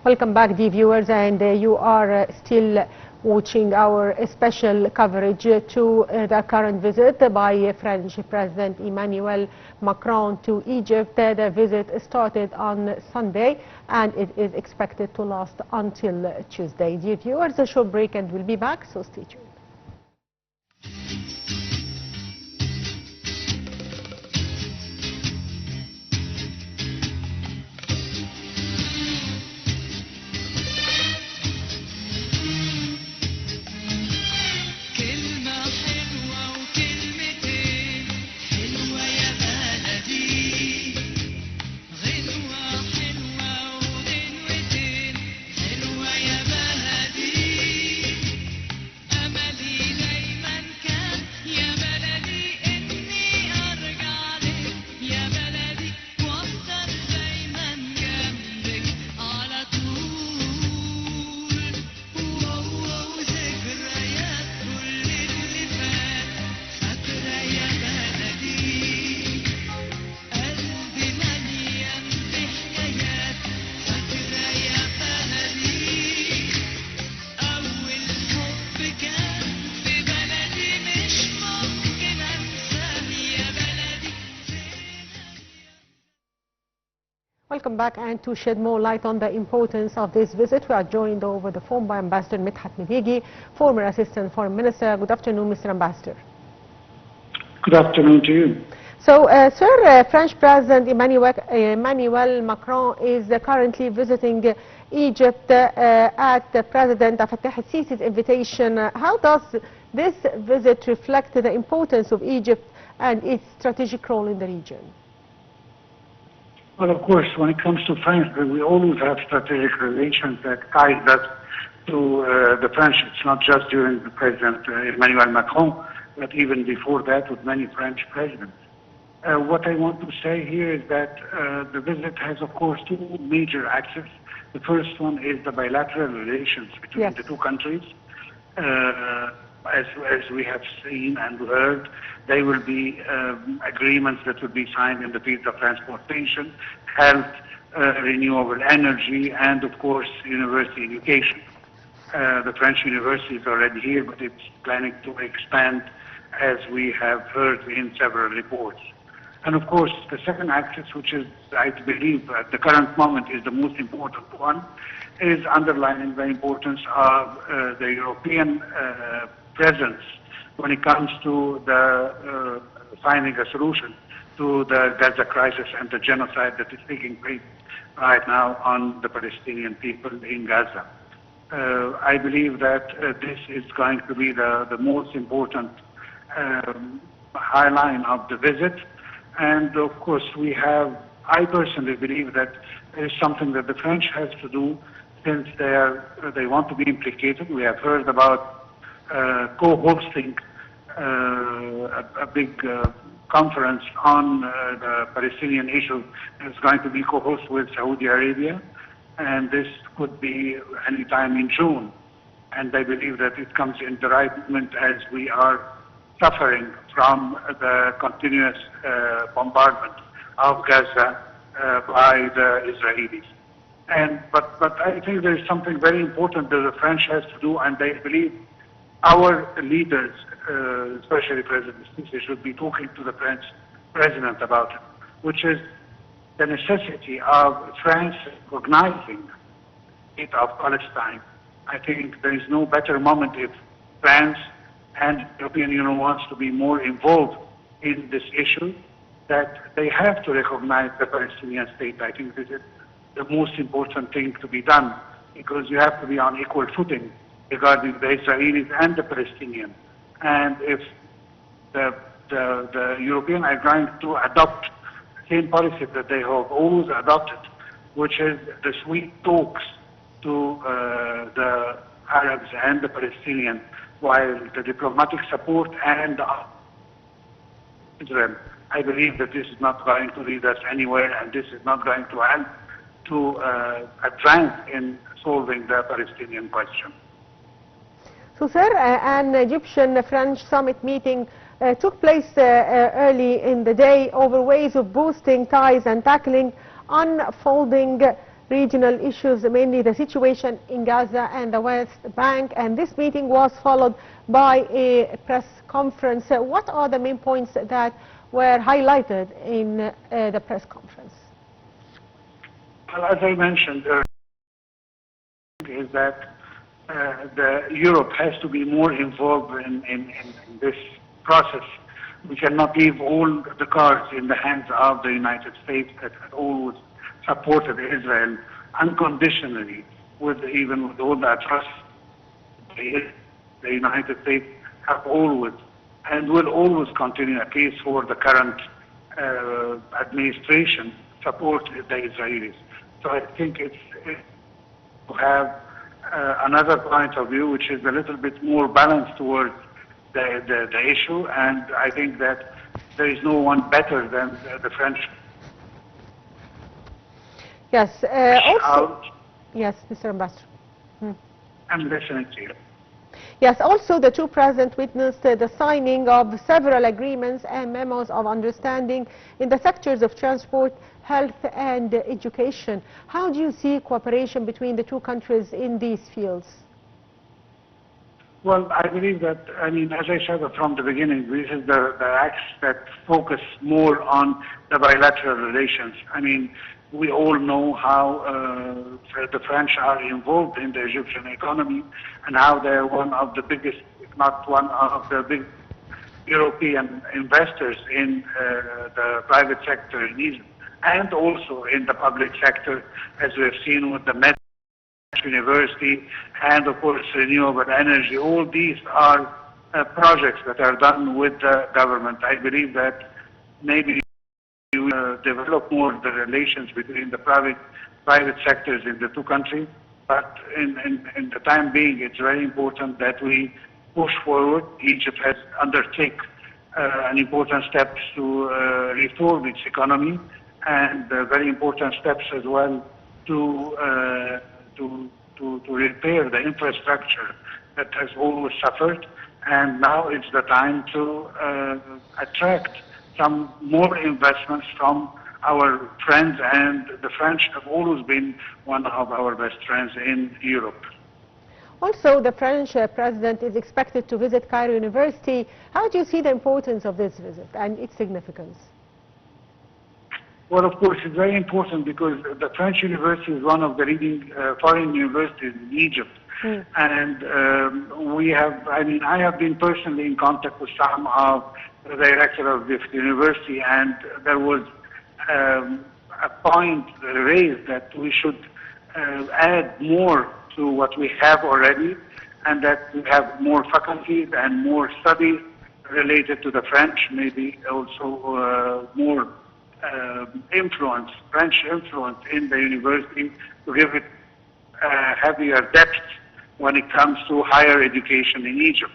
Welcome back, dear viewers, and you are still watching our special coverage to the current visit by French President Emmanuel Macron to Egypt. The visit started on Sunday and it is expected to last until Tuesday. Dear viewers, a short break and we'll be back, so stay tuned. Welcome back, and to shed more light on the importance of this visit, we are joined over the phone by Ambassador Medhat Miligy, former Assistant Foreign Minister. Good afternoon, Mr. Ambassador. Good afternoon to you. So, Sir, French President Emmanuel Macron is currently visiting Egypt at President Fattah al-Sisi's invitation. How does this visit reflect the importance of Egypt and its strategic role in the region? Well, of course, when it comes to France, we always have strategic relations that ties us to the French. It's not just during the President Emmanuel Macron, but even before that with many French presidents. What I want to say here is that the visit has, of course, two major axes. The first one is the bilateral relations between the two countries. As we have seen and heard, there will be agreements that will be signed in the fields of transportation, health, renewable energy, and of course university education. The French university is already here, but it's planning to expand, as we have heard in several reports. And of course, the second axis, which is, I believe, at the current moment is the most important one, is underlining the importance of the European presence when it comes to the finding a solution to the Gaza crisis and the genocide that is taking place right now on the Palestinian people in Gaza. I believe that this is going to be the most important high line of the visit. And of course, I personally believe that there is something that the French has to do, since they want to be implicated. We have heard about co-hosting a big conference on the Palestinian issue. It's going to be co-hosted with Saudi Arabia, and this could be any time in June. And I believe that it comes in the right moment as we are suffering from the continuous bombardment of Gaza by the Israelis. But I think there is something very important that the French has to do, and I believe our leaders, especially President Sisi, should be talking to the French president about it, which is the necessity of France recognizing the state of Palestine. I think there is no better moment if France and the European Union wants to be more involved in this issue, that they have to recognize the Palestinian state. I think this is the most important thing to be done, because you have to be on equal footing regarding the Israelis and the Palestinians. And if the Europeans are going to adopt the same policy that they have always adopted, which is the sweet talks to the Arabs and the Palestinians, while the diplomatic support and Israel, I believe that this is not going to lead us anywhere, and this is not going to help to advance in solving the Palestinian question. So, sir, an Egyptian-French summit meeting took place early in the day over ways of boosting ties and tackling unfolding regional issues, mainly the situation in Gaza and the West Bank. And this meeting was followed by a press conference. What are the main points that were highlighted in the press conference? Well, as I mentioned, is that Europe has to be more involved in this process. We cannot leave all the cards in the hands of the United States that had always supported Israel unconditionally, even with all the atrocities. The United States have always and will always continue, at least for the current administration, support the Israelis. So I think it's to have another point of view which is a little bit more balanced towards the issue, and I think that there is no one better than the French. Yes, also, yes, Mr. Ambassador. I'm listening to you. Yes, also the two presidents witnessed the signing of several agreements and memos of understanding in the sectors of transport, health and education. How do you see cooperation between the two countries in these fields? Well, I believe that, I mean, as I said from the beginning, this is the acts that focus more on the bilateral relations. I mean, we all know how the French are involved in the Egyptian economy and how they're one of the biggest, if not one of the big European investors in the private sector in Egypt and also in the public sector, as we have seen with the Medhat University and, of course, renewable energy. All these are projects that are done with the government. I believe that maybe we develop more the relations between the private sectors in the two countries, but in the time being, it's very important that we push forward. Egypt has undertaken an important steps to reform its economy, and very important steps as well to repair the infrastructure that has always suffered. And now it's the time to attract some more investments from our friends, and the French have always been one of our best friends in Europe. Also, the French president is expected to visit Cairo University. How do you see the importance of this visit and its significance? Well, of course, it's very important because the French university is one of the leading foreign universities in Egypt. And we have, I mean, I have been personally in contact with some of the director of this university, and there was a point raised that we should add more to what we have already, and that we have more faculties and more studies related to the French, maybe also more influence, French influence in the university to give it heavier depth when it comes to higher education in Egypt.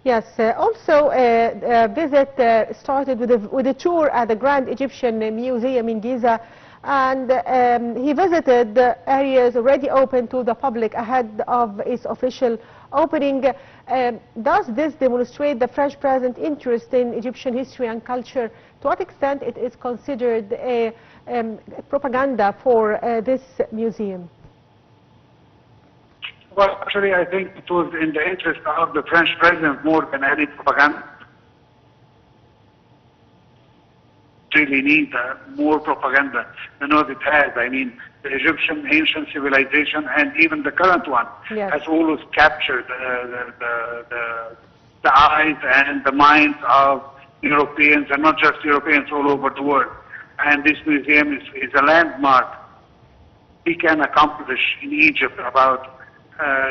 Yes, also a visit started with a tour at the Grand Egyptian Museum in Giza, and he visited the areas already open to the public ahead of its official opening. Does this demonstrate the French president's interest in Egyptian history and culture? To what extent it is considered a propaganda for this museum? Well, actually, I think it was in the interest of the French president more than any propaganda. Really need more propaganda than what it has. I mean, the Egyptian ancient civilization and even the current one has always captured the eyes and the minds of Europeans, and not just Europeans, all over the world. And this museum is a landmark we can accomplish in Egypt about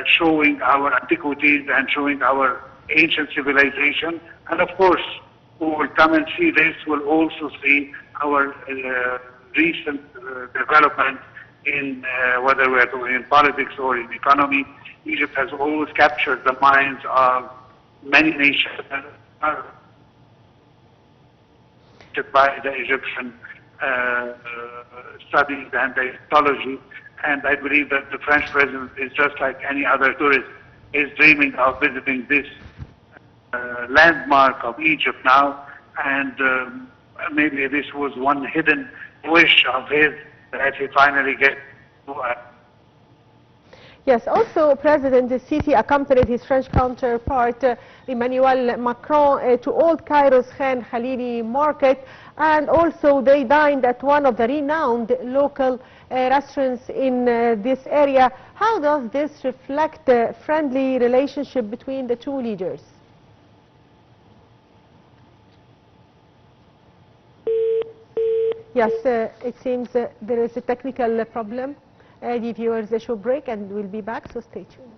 showing our antiquities and showing our ancient civilization. And of course, who will come and see this will also see our recent development in whether we are doing in politics or in economy. Egypt has always captured the minds of many nations by the Egyptian studies and the histology. And I believe that the French president is just like any other tourist, is dreaming of visiting this landmark of Egypt now, and maybe this was one hidden wish of his that he finally gets to Yes, also President Sisi accompanied his French counterpart Emmanuel Macron to Old Cairo's Khan Khalili market, and also they dined at one of the renowned local restaurants in this area. How does this reflect the friendly relationship between the two leaders? Yes, it seems there is a technical problem. Dear viewers, a short break and we'll be back, so stay tuned.